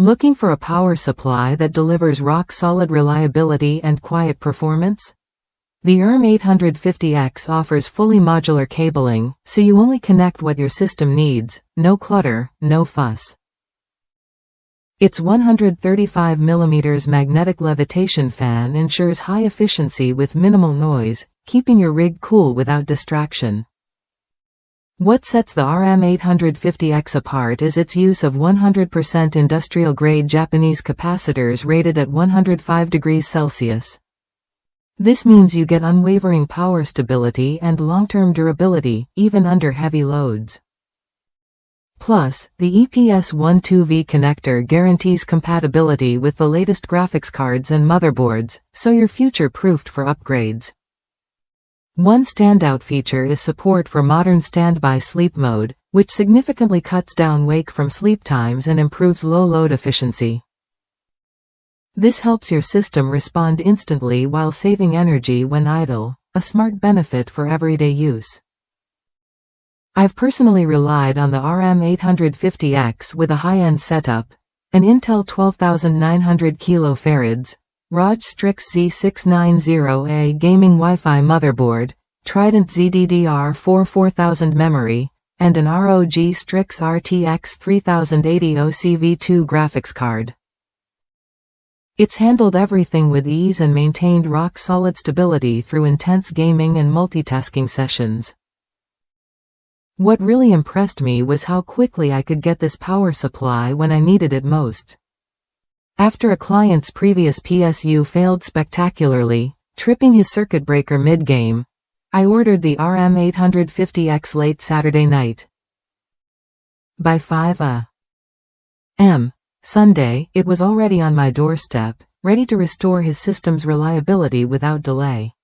Looking for a power supply that delivers rock-solid reliability and quiet performance? The ERM850X offers fully modular cabling, so you only connect what your system needs, no clutter, no fuss. Its 135mm magnetic levitation fan ensures high efficiency with minimal noise, keeping your rig cool without distraction. What sets the ERM850X apart is its use of 100% industrial-grade Japanese capacitors rated at 105 degrees Celsius. This means you get unwavering power stability and long-term durability, even under heavy loads. Plus, the EPS12V connector guarantees compatibility with the latest graphics cards and motherboards, so you're future-proofed for upgrades. One standout feature is support for modern standby sleep mode, which significantly cuts down wake from sleep times and improves low load efficiency. This helps your system respond instantly while saving energy when idle, a smart benefit for everyday use. I've personally relied on the ERM850X with a high-end setup, an Intel 12900 kFarads, ROG Strix Z690A gaming Wi-Fi motherboard, Trident ZDDR4 4000 memory, and an ROG Strix RTX 3080 OCV2 graphics card. It's handled everything with ease and maintained rock-solid stability through intense gaming and multitasking sessions. What really impressed me was how quickly I could get this power supply when I needed it most. After a client's previous PSU failed spectacularly, tripping his circuit breaker mid-game, I ordered the ERM850X late Saturday night. By 5 a.m. Sunday, it was already on my doorstep, ready to restore his system's reliability without delay.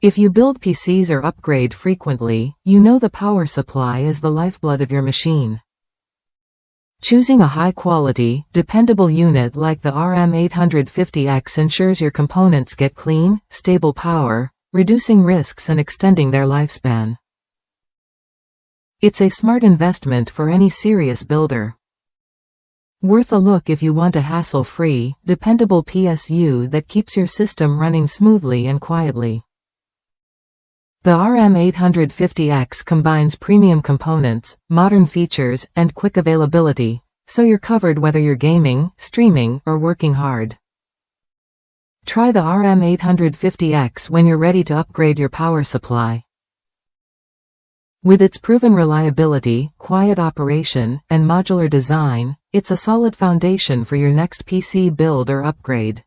If you build PCs or upgrade frequently, you know the power supply is the lifeblood of your machine. Choosing a high-quality, dependable unit like the ERM850X ensures your components get clean, stable power, reducing risks and extending their lifespan. It's a smart investment for any serious builder. Worth a look if you want a hassle-free, dependable PSU that keeps your system running smoothly and quietly. The ERM850X combines premium components, modern features, and quick availability, so you're covered whether you're gaming, streaming, or working hard. Try the ERM850X when you're ready to upgrade your power supply. With its proven reliability, quiet operation, and modular design, it's a solid foundation for your next PC build or upgrade.